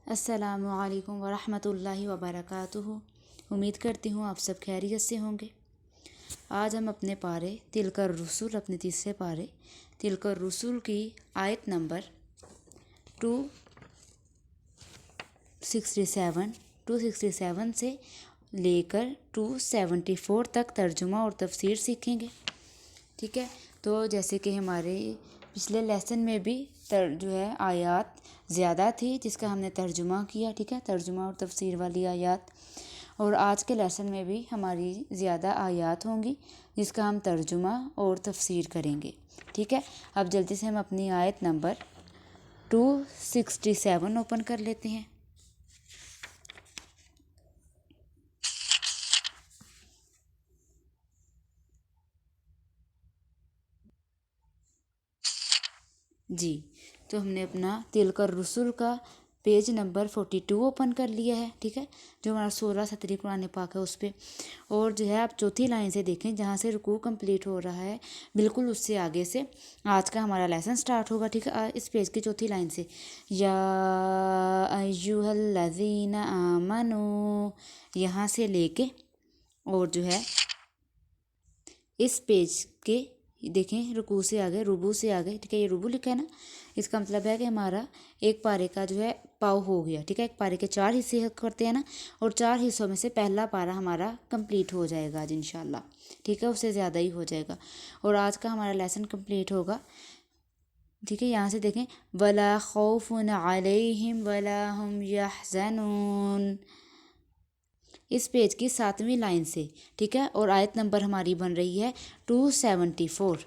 السلام علیکم ورحمۃ اللہ وبرکاتہ۔ امید کرتی ہوں آپ سب خیریت سے ہوں گے۔ آج ہم اپنے پارے تلک الرسل، اپنے تیسرے پارے تلک الرسل کی آیت نمبر 267 سے لے کر 274 تک ترجمہ اور تفسیر سیکھیں گے۔ ٹھیک ہے، تو جیسے کہ ہمارے پچھلے لیسن میں بھی آیات زیادہ تھی جس کا ہم نے ترجمہ کیا، ٹھیک ہے، ترجمہ اور تفسیر والی آیات، اور آج کے لیسن میں بھی ہماری زیادہ آیات ہوں گی جس کا ہم ترجمہ اور تفسیر کریں گے۔ ٹھیک ہے، اب جلدی سے ہم اپنی آیت نمبر 267 اوپن کر لیتے ہیں۔ جی، تو ہم نے اپنا تلک الرسل کا پیج نمبر 42 اوپن کر لیا ہے، ٹھیک ہے، جو ہمارا 16 سطری قرآن پاک ہے اس پہ، اور آپ چوتھی لائن سے دیکھیں جہاں سے رکوع کمپلیٹ ہو رہا ہے، بالکل اس سے آگے سے آج کا ہمارا لیسن سٹارٹ ہوگا۔ ٹھیک ہے، اس پیج کی چوتھی لائن سے یا ایھا الذین آمنوا، یہاں سے لے کے اور اس پیج کے دیکھیں رکوع سے آگے، ربوع سے آگے، ٹھیک ہے، یہ ربوع لکھا ہے نا، اس کا مطلب ہے کہ ہمارا ایک پارے کا پاؤ ہو گیا۔ ٹھیک ہے، ایک پارے کے 4 حصے کرتے ہیں نا، اور 4 حصوں میں سے پہلا پارا ہمارا کمپلیٹ ہو جائے گا آج انشاءاللہ۔ ٹھیک ہے، اس سے زیادہ ہی ہو جائے گا، اور آج کا ہمارا لیسن کمپلیٹ ہوگا۔ ٹھیک ہے، یہاں سے دیکھیں وَلَا خَوْفٌ عَلَيْهِمْ وَلَا هُمْ يَحْزَنُونَ، اس پیج کی 7ویں لائن سے، ٹھیک ہے، اور آیت نمبر ہماری بن رہی ہے 274،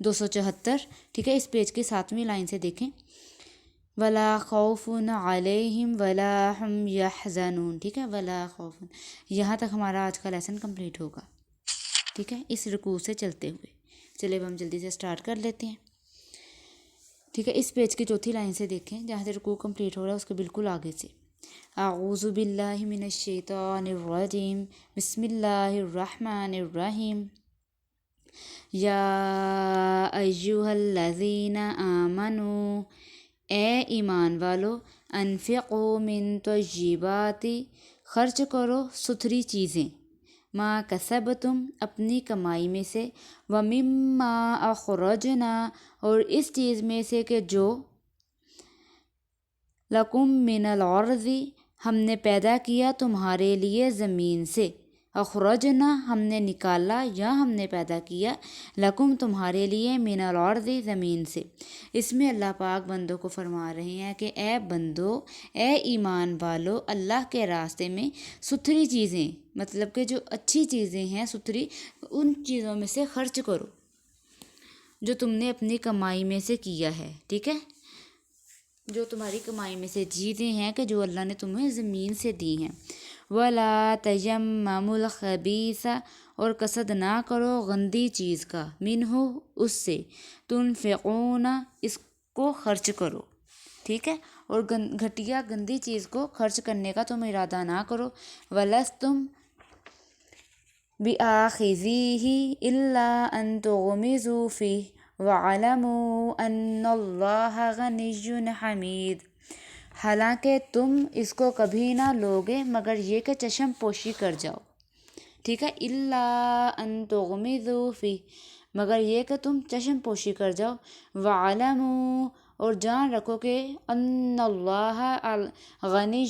274، ٹھیک ہے، اس پیج کی 7ویں لائن سے دیکھیں وَلَا خَوْفٌ عَلَيْهِمْ وَلَا هُمْ يَحْزَنُونَ، ٹھیک ہے، وَلَا خَوْفٌ، یہاں تک ہمارا آج کا لیسن کمپلیٹ ہوگا۔ ٹھیک ہے، اس رکوع سے چلتے ہوئے چلے اب ہم جلدی سے سٹارٹ کر لیتے ہیں۔ ٹھیک ہے، اس پیج کی چوتھی لائن سے دیکھیں جہاں سے رکوع کمپلیٹ ہو رہا ہے اس کے بالکل آگے سے اعوذ باللہ من الشیطان الرجیم، بسم اللہ الرحمن الرحیم، یا ایھا الذین آمنوا، اے ایمان والو، انفقوا من طیبات، خرچ کرو ستھری چیزیں، ما کسبتم، اپنی کمائی میں سے، ومما اخرجنا، اور اس چیز میں سے کہ جو لکم من الارض، ہم نے پیدا کیا تمہارے لیے زمین سے، اخرجنا، ہم نے نکالا یا ہم نے پیدا کیا، لکم، تمہارے لیے، من الارض، زمین سے۔ اس میں اللہ پاک بندوں کو فرما رہے ہیں کہ اے بندو، اے ایمان والو، اللہ کے راستے میں ستھری چیزیں، مطلب کہ جو اچھی چیزیں ہیں ستھری، ان چیزوں میں سے خرچ کرو جو تم نے اپنی کمائی میں سے کیا ہے۔ ٹھیک ہے، جو تمہاری کمائی میں سے چیزیں ہیں کہ جو اللہ نے تمہیں زمین سے دی ہیں۔ وَلَا تَيَمَّمُوا الْخَبِيثَ، اور قصد نہ کرو گندی چیز کا، منہ، اس سے، تنفقون، اس کو خرچ کرو۔ ٹھیک ہے، اور گھٹیا گندی چیز کو خرچ کرنے کا تم ارادہ نہ کرو۔ وَلَسْتُمْ بِآخِذِيهِ إِلَّا أَن تُغْمِضُوا فِيهِ وَاعْلَمُوا أَنَّ اللَّهَ غَنِيٌّ حَمِيدٌ، حالانکہ تم اس کو کبھی نہ لوگے مگر یہ کہ چشم پوشی کر جاؤ۔ ٹھیک ہے، إِلَّا أَن تُغْمِضُوا فِيهِ، مگر یہ کہ تم چشم پوشی کر جاؤ، وَاعْلَمُوا، اور جان رکھو کہ ان اللہ غنی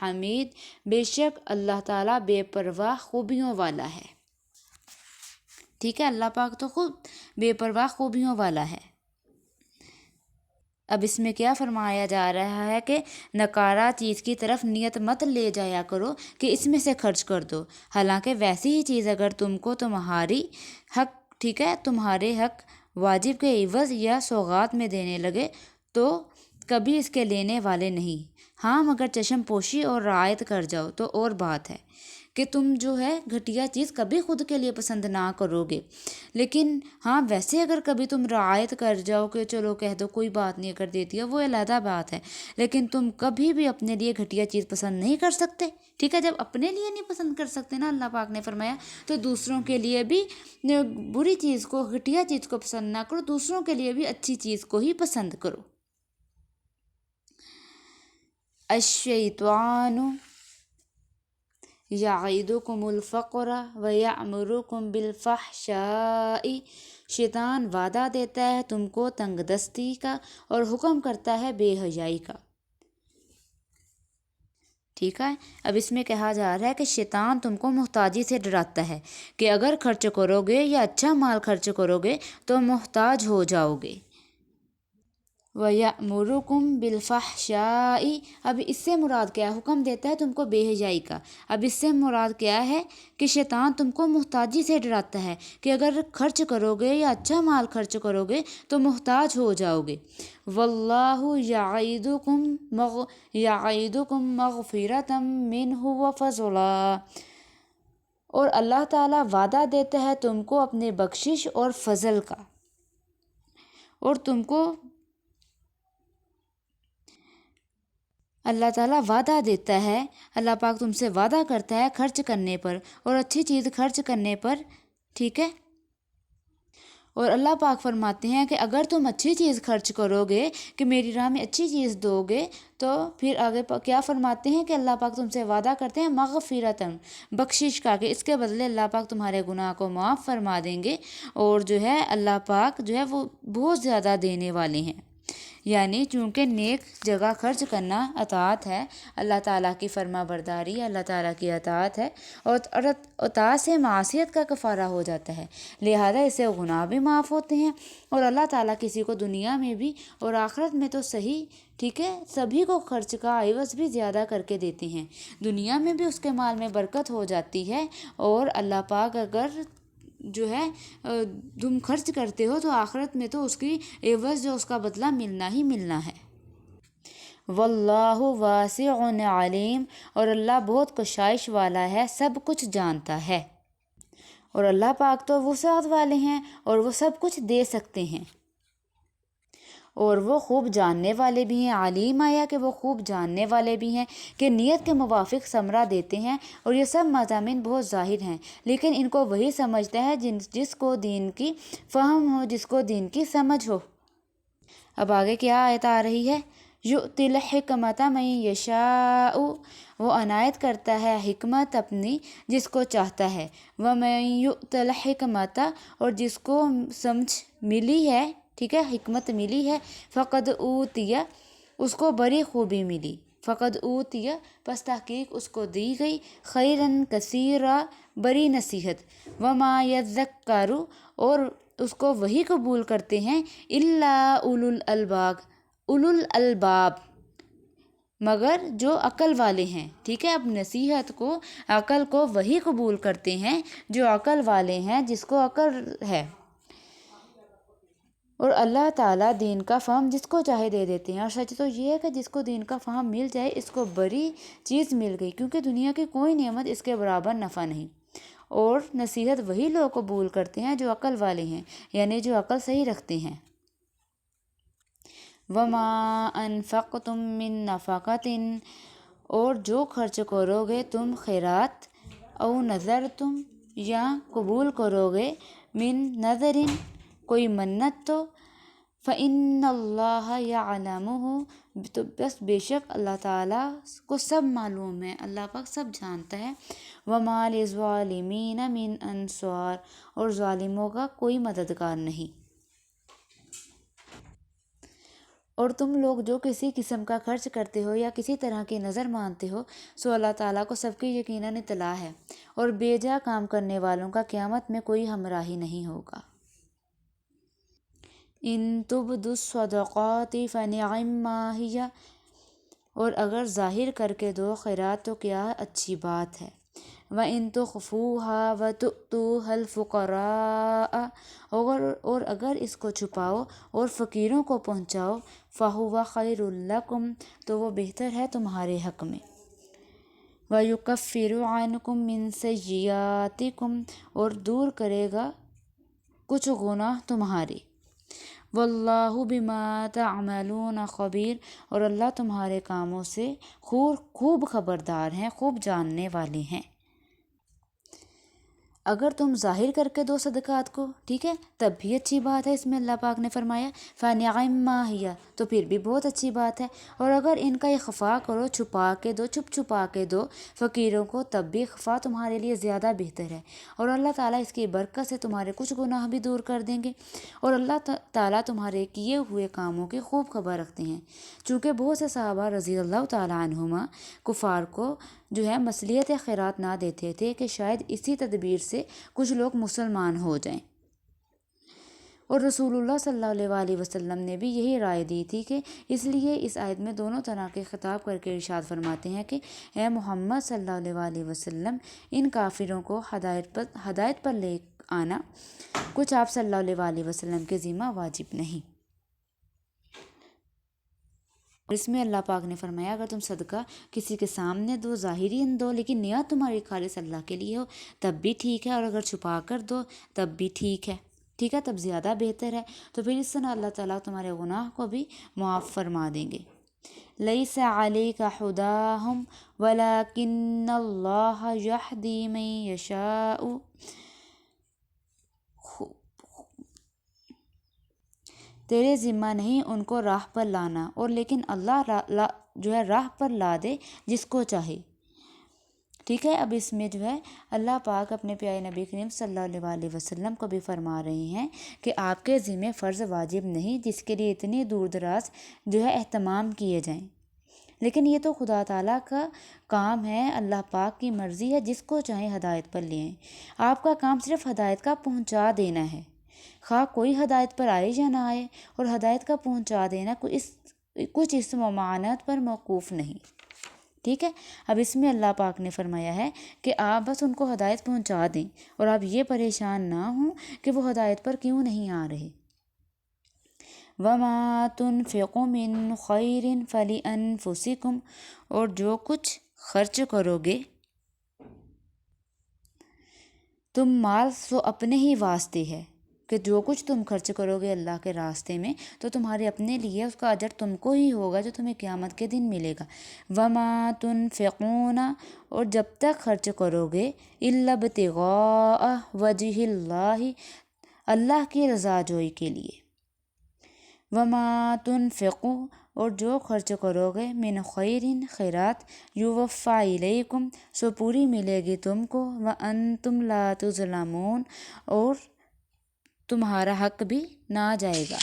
حمید، بے شک اللہ تعالیٰ بے پرواہ خوبیوں والا ہے۔ ٹھیک ہے، اللہ پاک تو خود بے پرواہ خوبیوں والا ہے۔ اب اس میں کیا فرمایا جا رہا ہے کہ نکارہ چیز کی طرف نیت مت لے جایا کرو کہ اس میں سے خرچ کر دو، حالانکہ ویسی ہی چیز اگر تم کو تمہاری حق، ٹھیک ہے، تمہارے حق واجب کے عوض یا سوغات میں دینے لگے تو کبھی اس کے لینے والے نہیں، ہاں مگر چشم پوشی اور رعایت کر جاؤ تو اور بات ہے کہ تم گھٹیا چیز کبھی خود کے لیے پسند نہ کرو گے، لیکن ہاں ویسے اگر کبھی تم رعایت کر جاؤ کہ چلو کہہ دو کوئی بات نہیں کر دیتی ہے، وہ علیحدہ بات ہے، لیکن تم کبھی بھی اپنے لیے گھٹیا چیز پسند نہیں کر سکتے۔ ٹھیک ہے، جب اپنے لیے نہیں پسند کر سکتے نا، اللہ پاک نے فرمایا، تو دوسروں کے لیے بھی بری چیز کو، گھٹیا چیز کو پسند نہ کرو، دوسروں کے لیے بھی اچھی چیز کو ہی پسند کرو۔ الشیطان یعیدکم الفقر ویأمرکم بالفحشاء، شیطان وعدہ دیتا ہے تم کو تنگ دستی کا اور حکم کرتا ہے بے حیائی کا۔ ٹھیک ہے، اب اس میں کہا جا رہا ہے کہ شیطان تم کو محتاجی سے ڈراتا ہے کہ اگر خرچ کرو گے یا اچھا مال خرچ کرو گے تو محتاج ہو جاؤ گے۔ وَيَأْمُرُكُمْ بِالْفَحْشَاءِ، اب اس سے مراد کیا ہے؟ حکم دیتا ہے تم کو بے حیائی کا۔ اب اس سے مراد کیا ہے کہ شیطان تم کو محتاجی سے ڈراتا ہے کہ اگر خرچ کرو گے یا اچھا مال خرچ کرو گے تو محتاج ہو جاؤ گے۔ وَاللَّهُ يَعِدُكُمْ مَغْفِرَةً مِّنْهُ وَفَضْلًا، اور اللہ تعالیٰ وعدہ دیتا ہے تم کو اپنے بخشش اور فضل کا، اور تم کو اللہ تعالیٰ وعدہ دیتا ہے، اللہ پاک تم سے وعدہ کرتا ہے خرچ کرنے پر اور اچھی چیز خرچ کرنے پر، ٹھیک ہے۔ اور اللہ پاک فرماتے ہیں کہ اگر تم اچھی چیز خرچ کرو گے، کہ میری راہ میں اچھی چیز دو گے، تو پھر آگے کیا فرماتے ہیں کہ اللہ پاک تم سے وعدہ کرتے ہیں مغفرتاً، بخشش کا، کہ اس کے بدلے اللہ پاک تمہارے گناہ کو معاف فرما دیں گے، اور جو ہے اللہ پاک جو ہے وہ بہت زیادہ دینے والے ہیں۔ یعنی چونکہ نیک جگہ خرچ کرنا اطاعت ہے، اللہ تعالیٰ کی فرما برداری اللہ تعالیٰ کی اطاعت ہے، اور اطاعت سے معصیت کا کفارہ ہو جاتا ہے، لہذا اس سے گناہ بھی معاف ہوتے ہیں، اور اللہ تعالیٰ کسی کو دنیا میں بھی اور آخرت میں تو صحیح، ٹھیک ہے، سبھی کو خرچ کا عوض بھی زیادہ کر کے دیتے ہیں، دنیا میں بھی اس کے مال میں برکت ہو جاتی ہے، اور اللہ پاک اگر جو ہے تم خرچ کرتے ہو تو آخرت میں تو اس کی عوض جو اس کا بدلہ ملنا ہی ملنا ہے۔ واللہ واسع علیم، اور اللہ بہت کشائش والا ہے، سب کچھ جانتا ہے، اور اللہ پاک تو وسعت والے ہیں اور وہ سب کچھ دے سکتے ہیں، اور وہ خوب جاننے والے بھی ہیں۔ علیم آیا کہ وہ خوب جاننے والے بھی ہیں، کہ نیت کے موافق ثمرہ دیتے ہیں، اور یہ سب مضامین بہت ظاہر ہیں، لیکن ان کو وہی سمجھتا ہے جس کو دین کی فہم ہو، جس کو دین کی سمجھ ہو۔ اب آگے کیا آیت آ رہی ہے؟ یؤتی الحکمۃ من یشاء، وہ عنایت کرتا ہے حکمت اپنی جس کو چاہتا ہے، ومن یؤت الحکمۃ، اور جس کو سمجھ ملی ہے، ٹھیک ہے، حکمت ملی ہے، فقد اوتیہ، اس کو بڑی خوبی ملی، فقد اوتیہ، پس تحقیق اس کو دی گئی، خیراً کثیرا، بڑی نصیحت، وما یذکر، اور اس کو وہی قبول کرتے ہیں، الا اولو الالباب، اولو الالباب، مگر جو عقل والے ہیں، ٹھیک ہے، اب نصیحت کو، عقل کو وہی قبول کرتے ہیں جو عقل والے ہیں، جس کو عقل ہے، اور اللہ تعالیٰ دین کا فہم جس کو چاہے دے دیتے ہیں، اور سچ تو یہ ہے کہ جس کو دین کا فہم مل جائے اس کو بڑی چیز مل گئی، کیونکہ دنیا کی کوئی نعمت اس کے برابر نفع نہیں، اور نصیحت وہی لوگ قبول کرتے ہیں جو عقل والے ہیں، یعنی جو عقل صحیح رکھتے ہیں۔ وما انفقتم من نفقۃ، اور جو خرچ کرو گے تم خیرات، او نظر تم، یا قبول کرو گے، من نظر، کوئی منت تو، فإن اللہ یعلمہ، تو بس بے شک اللہ تعالیٰ کو سب معلوم ہے، اللہ پاک سب جانتا ہے، وما للظالمین من انصار، اور ظالموں کا کوئی مددگار نہیں۔ اور تم لوگ جو کسی قسم کا خرچ کرتے ہو یا کسی طرح کی نظر مانتے ہو، سو اللہ تعالیٰ کو سب کی یقیناً اطلاع ہے، اور بے جا کام کرنے والوں کا قیامت میں کوئی ہمراہی نہیں ہوگا۔ ان تبدوا الصدقات فنعما ہی، اور اگر ظاہر کر کے دو خیرات تو کیا اچھی بات ہے، وَإِن تُخْفُوهَا وَتُؤْتُوهَا الْفُقَرَاءَ، اور اگر اس کو چھپاؤ اور فقیروں کو پہنچاؤ، فَهُوَ خَيْرٌ لَكُمْ، تو وہ بہتر ہے تمہارے حق میں، وَيُكَفِّرُ عَنْكُم مِّن سَيِّئَاتِكُمْ، اور دور کرے گا کچھ گناہ تمہارے، واللہ بما تعملون خبیر، اور اللہ تمہارے کاموں سے خوب خبردار ہیں، خوب جاننے والے ہیں۔ اگر تم ظاہر کر کے دو صدقات کو، ٹھیک ہے، تب بھی اچھی بات ہے، اس میں اللہ پاک نے فرمایا فَنِعِمَّ مَا تو پھر بھی بہت اچھی بات ہے۔ اور اگر ان کا اخفا کرو، چھپا کے دو، چھپا کے دو فقیروں کو، تب بھی اخفا تمہارے لیے زیادہ بہتر ہے، اور اللہ تعالیٰ اس کی برکت سے تمہارے کچھ گناہ بھی دور کر دیں گے، اور اللہ تعالیٰ تمہارے کیے ہوئے کاموں کی خوب خبر رکھتے ہیں۔ چونکہ بہت سے صحابہ رضی اللہ تعالیٰ عنہما کفار کو جو ہے مصلیحت خیرات نہ دیتے تھے کہ شاید اسی تدبیر سے کچھ لوگ مسلمان ہو جائیں، اور رسول اللہ صلی اللہ علیہ وآلہ وسلم نے بھی یہی رائے دی تھی کہ اس لیے اس آیت میں دونوں طرح کے خطاب کر کے ارشاد فرماتے ہیں کہ اے محمد صلی اللہ علیہ وآلہ وسلم، ان کافروں کو ہدایت پر لے آنا کچھ آپ صلی اللہ علیہ وآلہ وسلم کے ذمہ واجب نہیں۔ اور اس میں اللہ پاک نے فرمایا اگر تم صدقہ کسی کے سامنے دو، ظاہری دو، لیکن نیت تمہاری خالص اللہ کے لیے ہو، تب بھی ٹھیک ہے، اور اگر چھپا کر دو تب بھی ٹھیک ہے، تب زیادہ بہتر ہے۔ تو پھر اس طرح اللہ تعالیٰ تمہارے گناہ کو بھی معاف فرما دیں گے۔ لَيْسَ عَلَيْكَ هُدَاهُمْ وَلَكِنَّ اللَّهَ يَهْدِي مَن يَشَاءُ تیرے ذمہ نہیں ان کو راہ پر لانا، اور لیکن اللہ جو ہے راہ پر لا دے جس کو چاہے، ٹھیک ہے۔ اب اس میں جو ہے اللہ پاک اپنے پیارے نبی کریم صلی اللہ علیہ وآلہ وسلم کو بھی فرما رہے ہیں کہ آپ کے ذمہ فرض واجب نہیں جس کے لیے اتنی دور دراز جو ہے اہتمام کیے جائیں، لیکن یہ تو خدا تعالیٰ کا کام ہے، اللہ پاک کی مرضی ہے، جس کو چاہیں ہدایت پر لے آئیں۔ آپ کا کام صرف ہدایت کا پہنچا دینا ہے، خواہ کوئی ہدایت پر آئے یا نہ آئے، اور ہدایت کا پہنچا دینا کچھ اس ممانعت پر موقوف نہیں، ٹھیک ہے۔ اب اس میں اللہ پاک نے فرمایا ہے کہ آپ بس ان کو ہدایت پہنچا دیں، اور آپ یہ پریشان نہ ہوں کہ وہ ہدایت پر کیوں نہیں آ رہے۔ وَمَا تُنْفِقُوا مِنْ خَيْرٍ فَلِأَنفُسِكُمْ اور جو کچھ خرچ کرو گے تم مال سو اپنے ہی واسطے ہے، کہ جو کچھ تم خرچ کرو گے اللہ کے راستے میں تو تمہارے اپنے لیے، اس کا اجر تم کو ہی ہوگا جو تمہیں قیامت کے دن ملے گا۔ وَمَا تُنْفِقُونَ اور جب تک خرچ کرو گے إِلَّا ابْتِغَاءَ وَجْهِ اللَّهِ اللہ کی رضا جوئی کے لیے۔ وَمَا تُنْفِقُوا اور جو خرچ کرو گے من خیرٍ خیرات یوفیٰ الیکم سو پوری ملے گی تم کو، وَأَنْتُمْ لَا تُظْلَمُونَ اور تمہارا حق بھی نہ جائے گا۔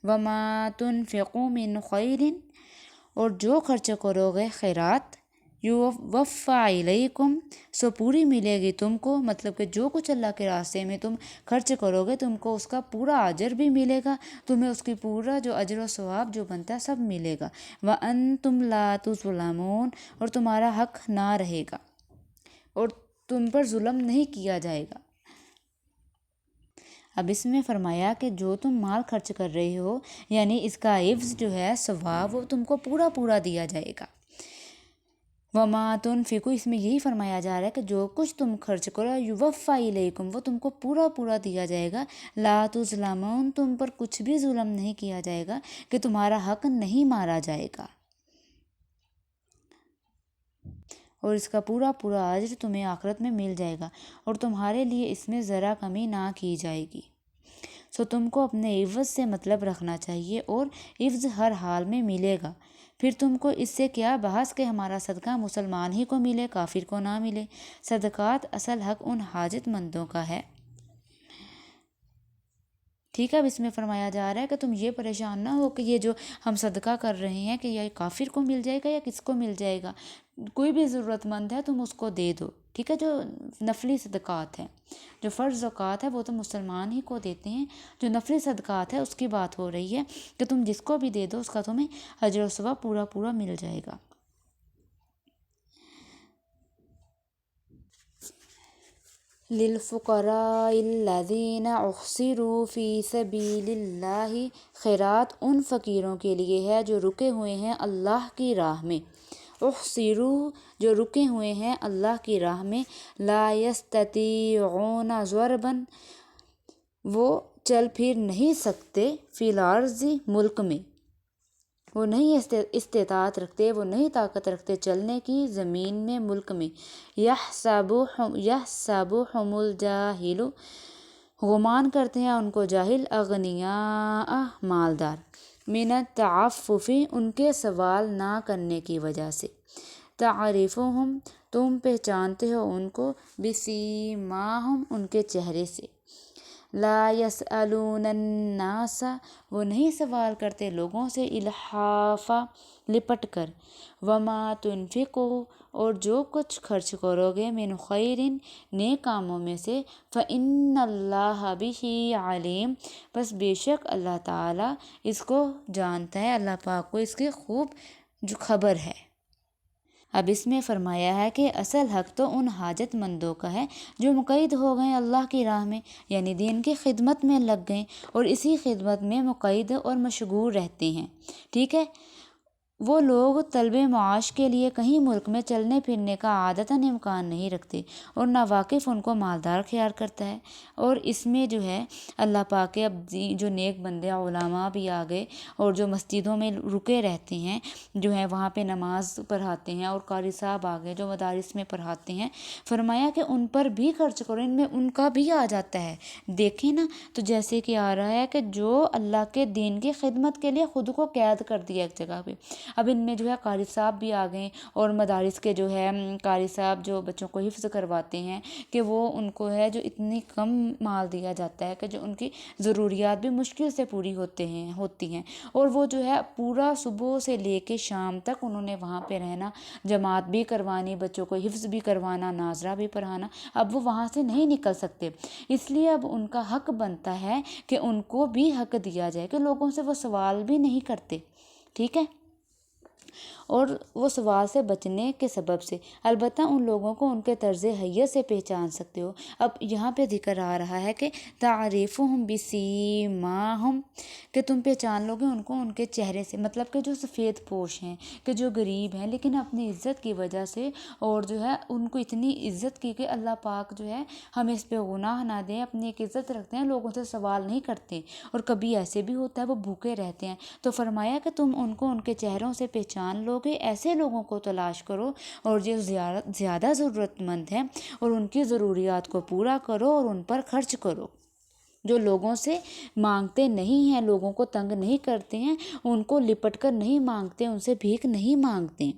وَمَا تُنْفِقُوا مِنْ خَيْرٍ اور جو خرچ کرو گے خیرات یوفیٰ الیکم سو پوری ملے گی تم کو، مطلب کہ جو کچھ اللہ کے راستے میں تم خرچ کرو گے تم کو اس کا پورا اجر بھی ملے گا، تمہیں اس کی پورا جو اجر و ثواب جو بنتا ہے سب ملے گا۔ وَأَنْتُمْ لَا تُظْلَمُونَ اور تمہارا حق نہ رہے گا، اور تم پر ظلم نہیں کیا جائے گا۔ اب اس میں فرمایا کہ جو تم مال خرچ کر رہے ہو یعنی اس کا عوض جو ہے ثواب وہ تم کو پورا پورا دیا جائے گا۔ وَمَا تُنْفِقُوا اس میں یہی فرمایا جا رہا ہے کہ جو کچھ تم خرچ کرو یوفیٰ الیکم وہ تم کو پورا پورا دیا جائے گا۔ لا تظلمون تم پر کچھ بھی ظلم نہیں کیا جائے گا، کہ تمہارا حق نہیں مارا جائے گا، اور اس کا پورا پورا اجر تمہیں آخرت میں مل جائے گا، اور تمہارے لیے اس میں ذرا کمی نہ کی جائے گی۔ سو تم کو اپنے عوض سے مطلب رکھنا چاہیے، اور عوض ہر حال میں ملے گا۔ پھر تم کو اس سے کیا بحث کہ ہمارا صدقہ مسلمان ہی کو ملے کافر کو نہ ملے۔ صدقات اصل حق ان حاجت مندوں کا ہے، ٹھیک ہے۔ اب اس میں فرمایا جا رہا ہے کہ تم یہ پریشان نہ ہو کہ یہ جو ہم صدقہ کر رہے ہیں کہ یہ کافر کو مل جائے گا یا کس کو مل جائے گا، کوئی بھی ضرورت مند ہے تم اس کو دے دو، ٹھیک ہے۔ جو نفلی صدقات ہیں، جو فرض زکوٰۃ ہے وہ تو مسلمان ہی کو دیتے ہیں، جو نفلی صدقات ہے اس کی بات ہو رہی ہے کہ تم جس کو بھی دے دو اس کا تمہیں اجر و ثواب پورا پورا مل جائے گا۔ لِلْفُقَرَاءِ الَّذِينَ اُحْصِرُوا فِي سَبِيلِ اللَّهِ خیرات ان فقیروں کے لیے ہے جو رکے ہوئے ہیں اللہ کی راہ میں۔ احصروا جو رکے ہوئے ہیں اللہ کی راہ میں، لا یستطیعون ضربا وہ چل پھر نہیں سکتے، فی الارض ملک میں، وہ نہیں استطاعت رکھتے، وہ نہیں طاقت رکھتے چلنے کی زمین میں، ملک میں۔ یحسبہم الجاہل، گمان کرتے ہیں ان کو جاہل، اغنیاء، مالدار، من التعفف، ان کے سوال نہ کرنے کی وجہ سے۔ تعریفہم، تم پہچانتے ہو ان کو، بسیماہم، ان کے چہرے سے۔ لا یسألون الناس، وہ نہیں سوال کرتے لوگوں سے، الحافا، لپٹ کر۔ وما تنفقوا، اور جو کچھ خرچ کرو گے، من خیر، نیک کاموں میں سے، فإن اللہ بہ علیم، بس بے شک اللہ تعالیٰ اس کو جانتا ہے، اللہ پاک کو اس کی خوب جو خبر ہے۔ اب اس میں فرمایا ہے کہ اصل حق تو ان حاجت مندوں کا ہے جو مقید ہو گئے اللہ کی راہ میں، یعنی دین کی خدمت میں لگ گئے اور اسی خدمت میں مقید اور مشغول رہتے ہیں، ٹھیک ہے۔ وہ لوگ طلب معاش کے لیے کہیں ملک میں چلنے پھرنے کا عادتاً امکان نہیں رکھتے، اور ناواقف ان کو مالدار خیال کرتا ہے۔ اور اس میں جو ہے اللہ پاک کے اب جو نیک بندے علماء بھی آ گئے، اور جو مسجدوں میں رکے رہتے ہیں، جو ہے وہاں پہ نماز پڑھاتے ہیں، اور قاری صاحب آ گئے جو مدارس میں پڑھاتے ہیں، فرمایا کہ ان پر بھی خرچ کرو، ان میں ان کا بھی آ جاتا ہے۔ دیکھیں نا، تو جیسے کہ آ رہا ہے کہ جو اللہ کے دین کی خدمت کے لیے خود کو قید کر دیا ایک جگہ پہ، اب ان میں جو ہے قاری صاحب بھی آ گئے، اور مدارس کے جو ہے قاری صاحب جو بچوں کو حفظ کرواتے ہیں، کہ وہ ان کو ہے جو اتنی کم مال دیا جاتا ہے کہ جو ان کی ضروریات بھی مشکل سے پوری ہوتی ہیں، اور وہ جو ہے پورا صبح سے لے کے شام تک انہوں نے وہاں پہ رہنا، جماعت بھی کروانی، بچوں کو حفظ بھی کروانا، ناظرہ بھی پڑھانا، اب وہ وہاں سے نہیں نکل سکتے، اس لیے اب ان کا حق بنتا ہے کہ ان کو بھی حق دیا جائے، کہ لوگوں سے وہ سوال بھی نہیں کرتے، ٹھیک ہے، اور وہ سوال سے بچنے کے سبب سے، البتہ ان لوگوں کو ان کے طرز حیت سے پہچان سکتے ہو۔ اب یہاں پہ ذکر آ رہا ہے کہ تعریفہم بسیماہم، کہ تم پہچان لو گے ان کو ان کے چہرے سے، مطلب کہ جو سفید پوش ہیں، کہ جو غریب ہیں لیکن اپنی عزت کی وجہ سے، اور جو ہے ان کو اتنی عزت کی کہ اللہ پاک جو ہے ہمیں اس پہ گناہ نہ دیں، اپنی ایک عزت رکھتے ہیں، لوگوں سے سوال نہیں کرتے، اور کبھی ایسے بھی ہوتا ہے وہ بھوکے رہتے ہیں، تو فرمایا کہ تم ان کو ان کے چہروں سے پہچان لو گے، ایسے لوگوں کو تلاش کرو اور جو زیادہ ضرورت مند ہیں، اور ان کی ضروریات کو پورا کرو اور ان پر خرچ کرو، جو لوگوں سے مانگتے نہیں ہیں، لوگوں کو تنگ نہیں کرتے ہیں، ان کو لپٹ کر نہیں مانگتے، ان سے بھیک نہیں مانگتے۔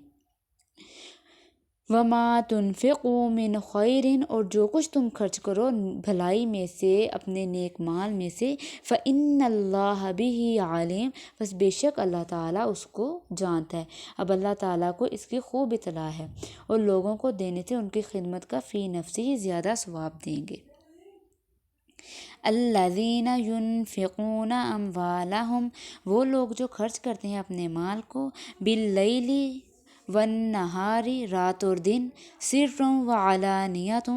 وما تنفقوا من خیر، اور جو کچھ تم خرچ کرو بھلائی میں سے، اپنے نیک مال میں سے، فإن اللہ بہ علیم، بس بے شک اللہ تعالیٰ اس کو جانتا ہے۔ اب اللہ تعالیٰ کو اس کی خوب اطلاع ہے، اور لوگوں کو دینے سے ان کی خدمت کا فی نفسی زیادہ ثواب دیں گے۔ الذین ینفقون اموالہم، وہ لوگ جو خرچ کرتے ہیں اپنے مال کو، باللیل والنہار، رات اور دن، سرا وعلانیۃ،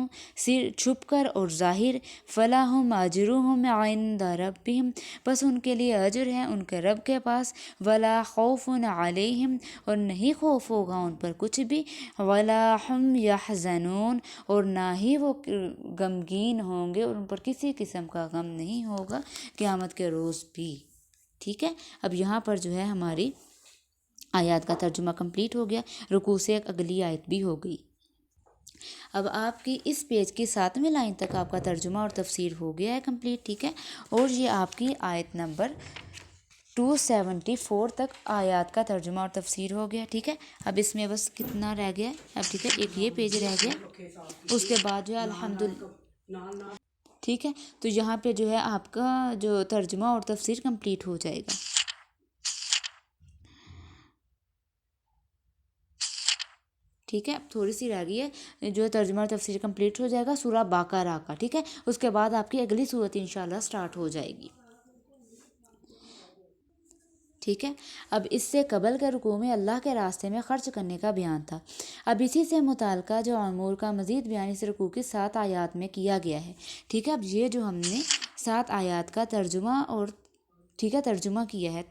چھپ کر اور ظاہر، فلہم اجرہم عند ربہم، بس ان کے لیے اجر ہے ان کے رب کے پاس، ولا خوف علیہم، اور نہیں خوف ہوگا ان پر کچھ بھی، ولا ہم یحزنون، اور نہ ہی وہ غمگین ہوں گے، اور ان پر کسی قسم کا غم نہیں ہوگا قیامت کے روز بھی، ٹھیک ہے۔ اب یہاں پر جو ہے ہماری آیات کا ترجمہ کمپلیٹ ہو گیا، رکوع سے اگلی آیت بھی ہو گئی۔ اب آپ کی اس پیج کی 7ویں لائن تک آپ کا ترجمہ اور تفسیر ہو گیا ہے کمپلیٹ، ٹھیک ہے، اور یہ آپ کی آیت نمبر 274 تک آیات کا ترجمہ اور تفسیر ہو گیا، ٹھیک ہے۔ اب اس میں بس کتنا رہ گیا ہے، اب ٹھیک ہے، ایک یہ پیج رہ گیا، اس کے بعد جو ہے الحمدللہ، ٹھیک ہے، تو یہاں پہ جو ہے آپ کا جو ترجمہ اور تفسیر کمپلیٹ ہو جائے گا، ٹھیک ہے۔ اب تھوڑی سی رہ گئی ہے، جو ترجمہ اور تفسیر کمپلیٹ ہو جائے گا سورہ بقرہ کا، ٹھیک ہے، اس کے بعد آپ کی اگلی صورت انشاءاللہ سٹارٹ ہو جائے گی، ٹھیک ہے۔ اب اس سے قبل کے رکوع میں اللہ کے راستے میں خرچ کرنے کا بیان تھا، اب اسی سے متعلقہ جو امور کا مزید بیان اس رکوع کی 7 آیات میں کیا گیا ہے، ٹھیک ہے۔ اب یہ جو ہم نے 7 آیات کا ترجمہ اور ٹھیک ہے ترجمہ کیا ہے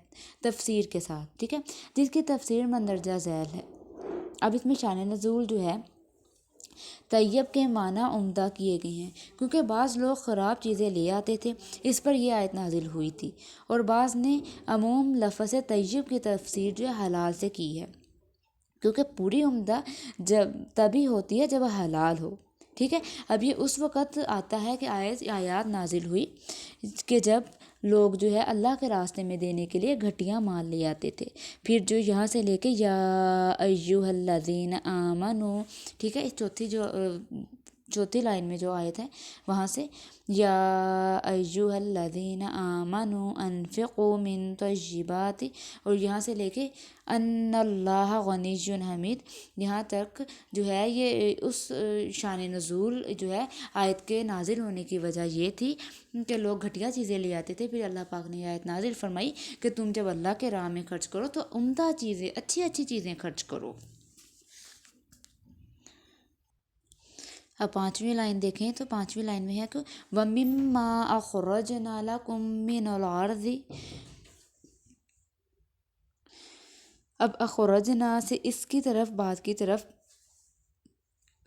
تفسیر کے ساتھ، ٹھیک ہے، جس کی تفسیر مندرجہ ذیل ہے۔ اب اس میں شان نزول جو ہے طیب کے معنی عمدہ کیے گئے ہیں، کیونکہ بعض لوگ خراب چیزیں لے آتے تھے، اس پر یہ آیت نازل ہوئی تھی، اور بعض نے عموم لفظ طیب کی تفسیر جو ہے حلال سے کی ہے، کیونکہ پوری عمدہ جب تبھی ہوتی ہے جب حلال ہو، ٹھیک ہے۔ اب یہ اس وقت آتا ہے کہ آیات نازل ہوئی کہ جب لوگ جو ہے اللہ کے راستے میں دینے کے لیے گھٹیا مال لے آتے تھے، پھر جو یہاں سے لے کے یا ایھا الذین آمنو، ٹھیک ہے، اس چوتھی لائن میں جو آیت ہے وہاں سے یا ایھا الذین آمنو انفقوا من طیبات، اور یہاں سے لے کے ان اللہ غنی حمید، یہاں تک جو ہے یہ اس شان نزول جو ہے آیت کے نازل ہونے کی وجہ یہ تھی کہ لوگ گھٹیا چیزیں لے آتے تھے، پھر اللہ پاک نے آیت نازل فرمائی کہ تم جب اللہ کے راہ میں خرچ کرو تو عمدہ چیزیں، اچھی اچھی چیزیں خرچ کرو۔ اب 5ویں لائن دیکھیں تو 5ویں لائن میں ہے کہ وَمِمَّا أَخْرَجْنَا لَكُم مِّنَ الْأَرْضِ، اب اخرجنا سے اس کی طرف، بات کی طرف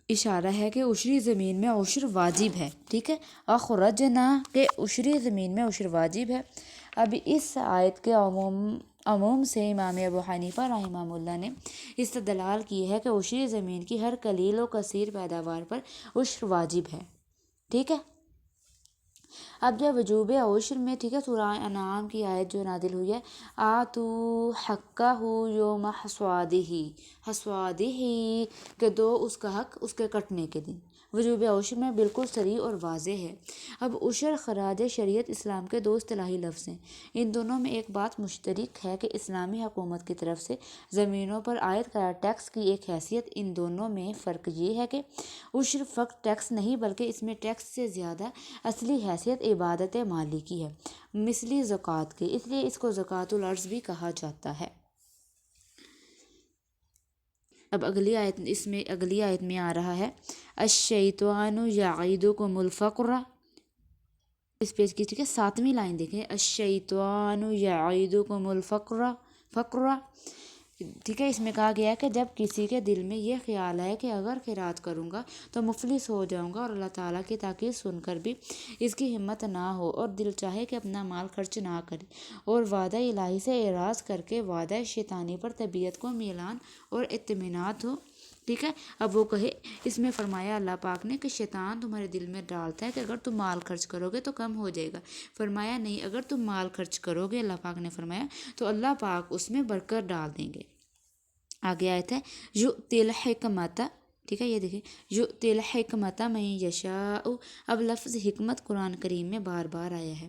اشارہ ہے کہ عشری زمین میں عشر واجب ہے، ٹھیک ہے، اخرجنا کہ عشری زمین میں عشر واجب ہے۔ اب اس آیت کے عموم سے امام ابو حنیفہ رحمہ اللہ نے استدلال کی ہے کہ عشری زمین کی ہر قلیل و کثیر پیداوار پر عشر واجب ہے، ٹھیک ہے۔ اب جب وجوب عشر میں، ٹھیک ہے، سورہ انعام کی آیت جو نازل ہوئی ہے آتو حقہ یوم حصادہ، حصادہ کہ دو اس کا حق اس کے کٹنے کے دن، وجوب عشر میں بالکل صریح اور واضح ہے۔ اب عشر خراج شریعت اسلام کے دو اصطلاحی لفظ ہیں، ان دونوں میں ایک بات مشترک ہے کہ اسلامی حکومت کی طرف سے زمینوں پر عائد کردہ ٹیکس کی ایک حیثیت، ان دونوں میں فرق یہ ہے کہ عشر فقط ٹیکس نہیں بلکہ اس میں ٹیکس سے زیادہ اصلی حیثیت عبادت مالی کی ہے، مثلی زکوٰۃ کی، اس لیے اس کو زکوٰۃ الارض بھی کہا جاتا ہے۔ اب اگلی آیت میں آ رہا ہے الشیطان یعیدکم الفقر، اس پیج کی، ٹھیک ہے، 7ویں لائن دیکھیں، الشیطان یعیدکم الفقر، ٹھیک ہے، اس میں کہا گیا ہے کہ جب کسی کے دل میں یہ خیال ہے کہ اگر خیرات کروں گا تو مفلس ہو جاؤں گا، اور اللہ تعالیٰ کی تاکید سن کر بھی اس کی ہمت نہ ہو، اور دل چاہے کہ اپنا مال خرچ نہ کرے، اور وعدہ الہی سے اعراض کر کے وعدہ شیطانی پر طبیعت کو میلان اور اطمینان ہو، ٹھیک ہے۔ اب وہ کہے، اس میں فرمایا اللہ پاک نے کہ شیطان تمہارے دل میں ڈالتا ہے کہ اگر تم مال خرچ کرو گے تو کم ہو جائے گا، فرمایا نہیں، اگر تم مال خرچ کرو گے، اللہ پاک نے فرمایا، تو اللہ پاک اس میں برکت ڈال دیں گے۔ آگے آیت ہے یؤتی الحکمت، ٹھیک ہے، یہ دیکھیں یؤتی الحکمت من یشاء، اب لفظ حکمت قرآن کریم میں بار بار آیا ہے،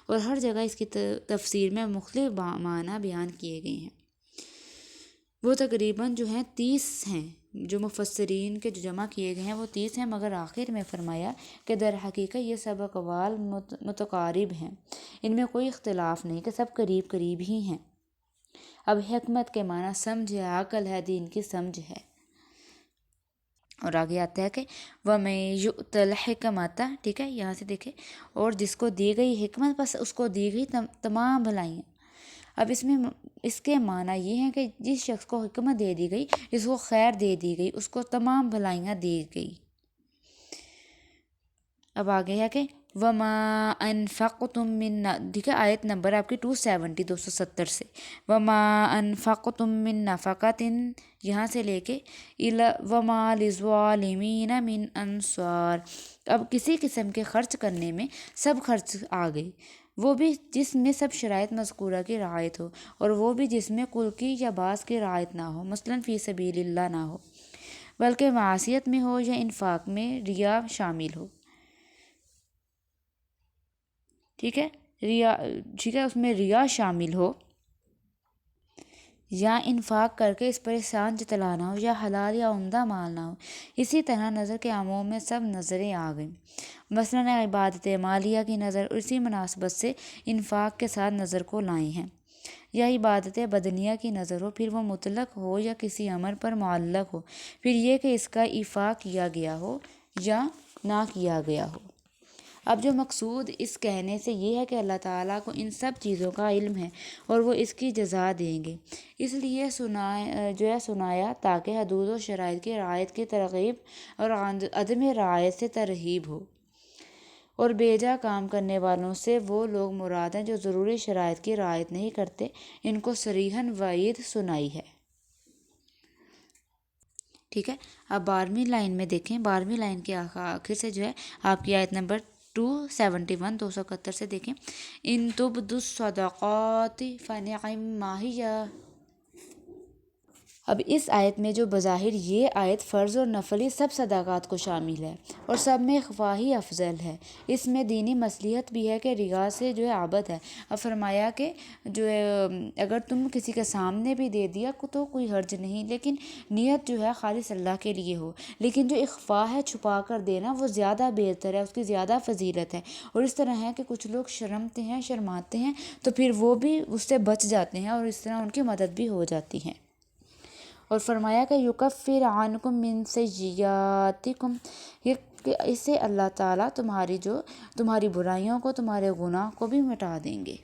اور ہر جگہ اس کی تفسیر میں مختلف معنی بیان کیے گئے ہیں، وہ تقریباً جو ہیں 30 ہیں، جو مفسرین کے جو جمع کیے گئے ہیں وہ 30 ہیں، مگر آخر میں فرمایا کہ در حقیقت یہ سب اقوال متقارب ہیں، ان میں کوئی اختلاف نہیں، کہ سب قریب قریب ہی ہیں۔ اب حکمت کے معنی سمجھ ہے، عقل ہے، دین کی سمجھ ہے، اور آگے آتا ہے کہ وَمَن یُؤْتَ الْحِکْمَةَ، ٹھیک ہے، یہاں سے دیکھیں، اور جس کو دی گئی حکمت بس اس کو دی گئی تمام بھلائیاں۔ اب اس کے معنی یہ ہیں کہ جس شخص کو حکمت دے دی گئی، اس کو خیر دے دی گئی، اس کو تمام بھلائیاں دی گئی۔ اب آگے ہے کہ وَمَا أَنفَقْتُم مِّن، ٹھیک ہے، آیت نمبر آپ کی 270 سے، وَمَا أَنفَقْتُم مِّن نَفَقَةٍ، یہاں سے لے کے وَمَا لِلظَّالِمِينَ مِنْ أَنصَارٍ، اب کسی قسم کے خرچ کرنے میں سب خرچ آ گئی، وہ بھی جس میں سب شرائط مذکورہ کی رعایت ہو، اور وہ بھی جس میں کل کی یا بعض کی رعایت نہ ہو، مثلاً فی سبیل اللہ نہ ہو، بلکہ معاشیت میں ہو یا انفاق میں ریا شامل ہو، ٹھیک ہے، اس میں ریا شامل ہو، یا انفاق کر کے اس پر احسان جتلانا ہو، یا حلال یا عمدہ مال نہ ہو، اسی طرح نظر کے عموم میں سب نظریں آ گئیں، مثلاً عبادت مالیہ کی نظر اسی مناسبت سے انفاق کے ساتھ نظر کو لائے ہیں، یا عبادت بدنیہ کی نظر ہو، پھر وہ مطلق ہو یا کسی امر پر معلق ہو، پھر یہ کہ اس کا ایفا کیا گیا ہو یا نہ کیا گیا ہو۔ اب جو مقصود اس کہنے سے یہ ہے کہ اللہ تعالیٰ کو ان سب چیزوں کا علم ہے اور وہ اس کی جزا دیں گے، اس لیے سنایا تاکہ حدود و شرائط کی رعایت کی ترغیب اور عدم رعایت سے ترہیب ہو، اور بیجا کام کرنے والوں سے وہ لوگ مراد ہیں جو ضروری شرائط کی رعایت نہیں کرتے، ان کو صریحاً وعید سنائی ہے۔ ٹھیک ہے، اب 12ویں لائن میں دیکھیں، 12ویں لائن کے آخر سے جو ہے آپ کی آیت نمبر 271 271 سے دیکھیں، ان تبدوا الصدقات فنعما ہی۔ اب اس آیت میں جو بظاہر یہ آیت فرض اور نفلی سب صدقات کو شامل ہے اور سب میں خواہی افضل ہے، اس میں دینی مصلحت بھی ہے کہ ریا سے جو ہے عابد ہے۔ اب فرمایا کہ جو ہے اگر تم کسی کے سامنے بھی دے دیا تو کوئی حرج نہیں، لیکن نیت جو ہے خالص اللہ کے لیے ہو، لیکن جو اخفا ہے چھپا کر دینا وہ زیادہ بہتر ہے، اس کی زیادہ فضیلت ہے۔ اور اس طرح ہے کہ کچھ لوگ شرماتے ہیں تو پھر وہ بھی اس سے بچ جاتے ہیں اور اس طرح ان کی مدد بھی ہو جاتی ہے۔ اور فرمایا کہ یکفر عنکم من سیئاتکم، اس سے اللہ تعالیٰ تمہاری برائیوں کو، تمہارے گناہ کو بھی مٹا دیں گے۔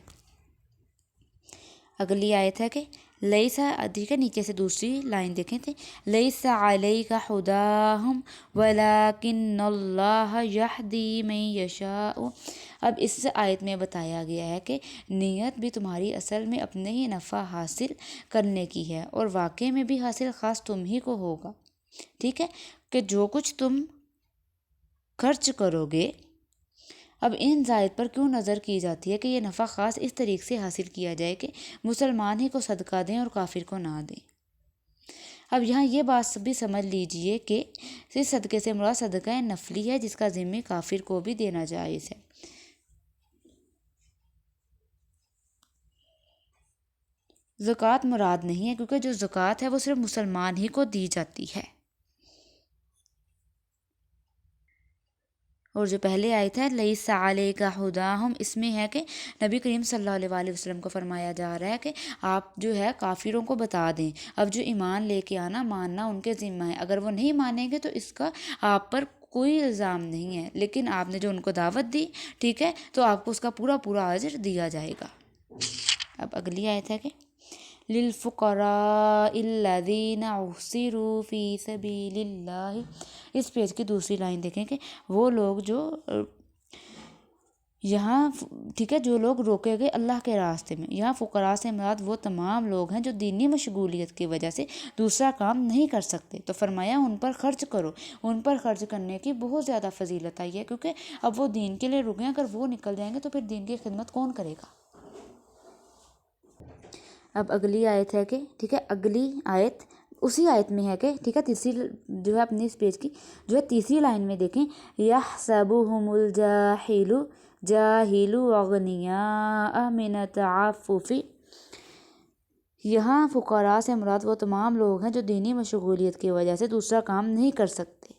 اگلی آیت ہے کہ لیسا، ٹھیک ہے، نیچے سے دوسری لائن دیکھیں تھے، لیس علیک ہداہم ولکن اللہ یہدی من یشاء۔ اب اس آیت میں بتایا گیا ہے کہ نیت بھی تمہاری اصل میں اپنے ہی نفع حاصل کرنے کی ہے، اور واقع میں بھی حاصل خاص تم ہی کو ہوگا۔ ٹھیک ہے، کہ جو کچھ تم خرچ کرو گے، اب ان زائد پر کیوں نظر کی جاتی ہے کہ یہ نفع خاص اس طریقے سے حاصل کیا جائے کہ مسلمان ہی کو صدقہ دیں اور کافر کو نہ دیں۔ اب یہاں یہ بات بھی سمجھ لیجئے کہ اس صدقے سے مراد صدقہ نفلی ہے جس کا ذمہ کافر کو بھی دینا جائز ہے۔ زکوٰۃ مراد نہیں ہے، کیونکہ جو زکوٰۃ ہے وہ صرف مسلمان ہی کو دی جاتی ہے۔ اور جو پہلے آیت ہے لیس علیک ہداہم، اس میں ہے کہ نبی کریم صلی اللہ علیہ وآلہ وسلم کو فرمایا جا رہا ہے کہ آپ جو ہے کافروں کو بتا دیں۔ اب جو ایمان لے کے ماننا ان کے ذمہ ہے، اگر وہ نہیں مانیں گے تو اس کا آپ پر کوئی الزام نہیں ہے، لیکن آپ نے جو ان کو دعوت دی، ٹھیک ہے، تو آپ کو اس کا پورا اجر دیا جائے گا۔ اب اگلی آیت ہے کہ للفقراء الذین احصروا فی سبیل اللہ، اس پیج کی دوسری لائن دیکھیں کہ وہ لوگ جو یہاں، ٹھیک ہے، جو لوگ روکے گئے اللہ کے راستے میں، یہاں فقراء سے مراد وہ تمام لوگ ہیں جو دینی مشغولیت کی وجہ سے دوسرا کام نہیں کر سکتے، تو فرمایا ان پر خرچ کرو۔ ان پر خرچ کرنے کی بہت زیادہ فضیلت آئی ہے، کیونکہ اب وہ دین کے لیے رکے ہیں، اگر وہ نکل جائیں گے تو پھر دین کی خدمت کون کرے گا۔ اب اگلی آیت ہے کہ، ٹھیک ہے، اگلی آیت اسی آیت میں ہے کہ، ٹھیک ہے، تیسری جو ہے اپنے اس پیج کی جو ہے تیسری لائن میں دیکھیں، یحسبهم الجاہل اغنیاء من التعفف، یہاں فقراء سے مراد وہ تمام لوگ ہیں جو دینی مشغولیت کی وجہ سے دوسرا کام نہیں کر سکتے۔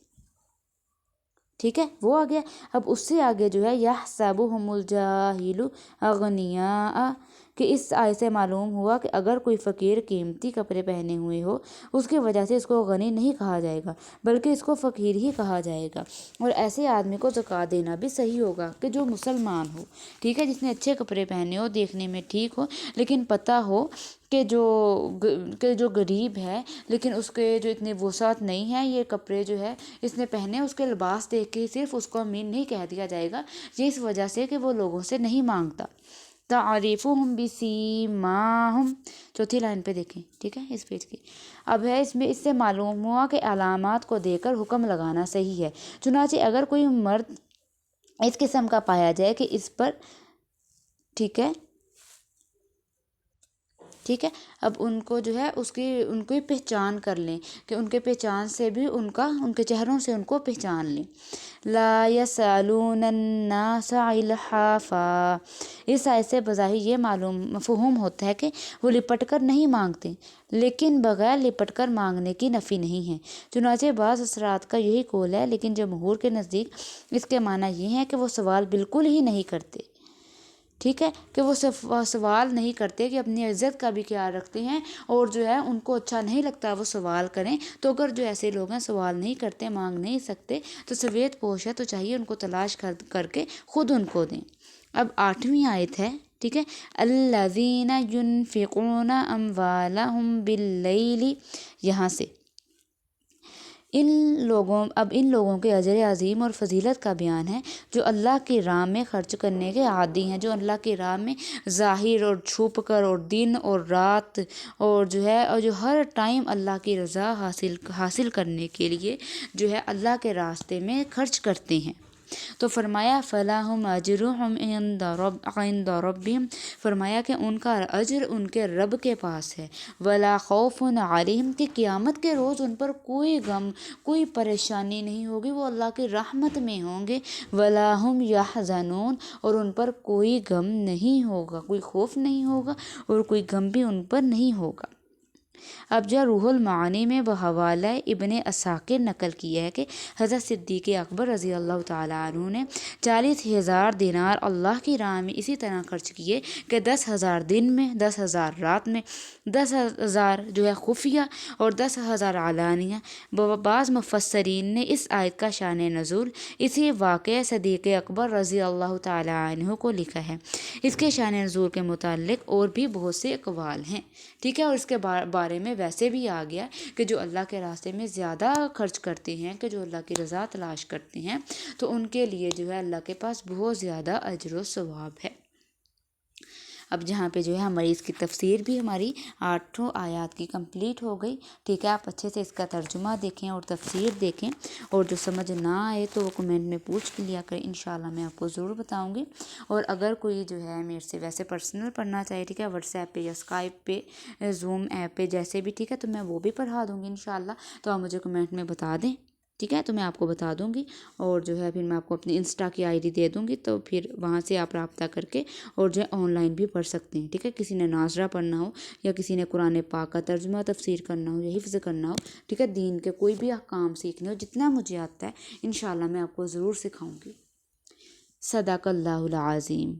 ٹھیک ہے، وہ آ گیا۔ اب اس سے آگے جو ہے یحسبهم الجاہل اغنیاء، کہ اس آیت سے معلوم ہوا کہ اگر کوئی فقیر قیمتی کپڑے پہنے ہوئے ہو، اس کی وجہ سے اس کو غنی نہیں کہا جائے گا بلکہ اس کو فقیر ہی کہا جائے گا، اور ایسے آدمی کو زکوٰۃ دینا بھی صحیح ہوگا کہ جو مسلمان ہو، ٹھیک ہے، جس نے اچھے کپڑے پہنے ہو، دیکھنے میں ٹھیک ہو، لیکن پتہ ہو کہ جو غریب ہے لیکن اس کے جو اتنی وسعت نہیں ہے، یہ کپڑے جو ہے اس نے پہنے، اس کے لباس دیکھ کے صرف اس کو امین نہیں کہہ دیا جائے گا، یہ اس وجہ سے کہ وہ لوگوں سے نہیں مانگتا۔ تعریفہم بسیماہم، چوتھی لائن پہ دیکھیں، ٹھیک ہے، اس پیج کی۔ اب ہے اس میں اس سے معلوم ہوا کہ علامات کو دے کر حکم لگانا صحیح ہے، چنانچہ اگر کوئی مرد اس قسم کا پایا جائے کہ اس پر، ٹھیک ہے، اب ان کو جو ہے ان کی پہچان کر لیں، کہ ان کے پہچان سے بھی ان کے چہروں سے ان کو پہچان لیں۔ لا یسألون الناس الحافا، اس آیت سے بظاہر یہ مفہوم ہوتا ہے کہ وہ لپٹ کر نہیں مانگتے، لیکن بغیر لپٹ کر مانگنے کی نفی نہیں ہے، چنانچہ بعض حضرات کا یہی قول ہے، لیکن جمہور کے نزدیک اس کے معنی یہ ہے کہ وہ سوال بالکل ہی نہیں کرتے۔ ٹھیک ہے، کہ وہ سوال نہیں کرتے کہ اپنی عزت کا بھی خیال رکھتے ہیں، اور جو ہے ان کو اچھا نہیں لگتا وہ سوال کریں، تو اگر جو ایسے لوگ ہیں سوال نہیں کرتے، مانگ نہیں سکتے، تو سفید پوش ہے تو چاہیے ان کو تلاش کر کے خود ان کو دیں۔ اب 8ویں آیت ہے، ٹھیک ہے، الذین ینفقون اموالہم باللیل، یہاں سے ان لوگوں کے اجر عظیم اور فضیلت کا بیان ہے جو اللہ کی راہ میں خرچ کرنے کے عادی ہیں، جو اللہ کی راہ میں ظاہر اور چھپ کر اور دن اور رات اور جو ہے اور جو ہر ٹائم اللہ کی رضا حاصل کرنے کے لیے جو ہے اللہ کے راستے میں خرچ کرتے ہیں۔ تو فرمایا فلاحم اجرہم عند ربہم، فرمایا کہ ان کا اجر ان کے رب کے پاس ہے، ولا خوف علیہم، کہ قیامت کے روز ان پر کوئی غم کوئی پریشانی نہیں ہوگی، وہ اللہ کی رحمت میں ہوں گے، ولا ہم یحزنون، اور ان پر کوئی غم نہیں ہوگا، کوئی خوف نہیں ہوگا اور کوئی غم بھی ان پر نہیں ہوگا۔ اب جو روح المعانی میں بحوالہ ابن اساکر نقل کیا ہے کہ حضرت صدیق اکبر رضی اللہ تعالیٰ عنہ نے 40,000 دینار اللہ کی راہ میں اسی طرح خرچ کیے کہ 10,000 دن میں، 10,000 رات میں، 10,000 جو ہے خفیہ اور 10,000 علانیہ۔ بعض مفسرین نے اس آیت کا شان نزول اسی واقعہ صدیق اکبر رضی اللہ تعالیٰ عنہ کو لکھا ہے۔ اس کے شان نزول کے متعلق اور بھی بہت سے اقوال ہیں، ٹھیک ہے، اور اس کے بارے میں ویسے بھی آ گیا کہ جو اللہ کے راستے میں زیادہ خرچ کرتے ہیں، کہ جو اللہ کی رضا تلاش کرتے ہیں، تو ان کے لیے جو ہے اللہ کے پاس بہت زیادہ اجر و ثواب ہے۔ اب جہاں پہ جو ہے ہماری اس کی تفسیر بھی ہماری 8 آیات کی کمپلیٹ ہو گئی، ٹھیک ہے، آپ اچھے سے اس کا ترجمہ دیکھیں اور تفسیر دیکھیں، اور جو سمجھ نہ آئے تو وہ کمنٹ میں پوچھ لیا کریں، انشاءاللہ میں آپ کو ضرور بتاؤں گی۔ اور اگر کوئی جو ہے میرے سے ویسے پرسنل پڑھنا چاہے، ٹھیک ہے، واٹس ایپ پہ یا اسکائپ پہ، زوم ایپ پہ، جیسے بھی، ٹھیک ہے، تو میں وہ بھی پڑھا دوں گی انشاءاللہ، تو آپ مجھے کمنٹ میں بتا دیں، ٹھیک ہے، تو میں آپ کو بتا دوں گی، اور جو ہے پھر میں آپ کو اپنی انسٹا کی آئی ڈی دے دوں گی، تو پھر وہاں سے آپ رابطہ کر کے اور جو ہے آن لائن بھی پڑھ سکتے ہیں، ٹھیک ہے۔ کسی نے ناظرہ پڑھنا ہو یا کسی نے قرآن پاک کا ترجمہ تفسیر کرنا ہو یا حفظ کرنا ہو، ٹھیک ہے، دین کے کوئی بھی احکام سیکھنے ہو، جتنا مجھے آتا ہے انشاءاللہ میں آپ کو ضرور سکھاؤں گی۔ صدق اللہ العظیم۔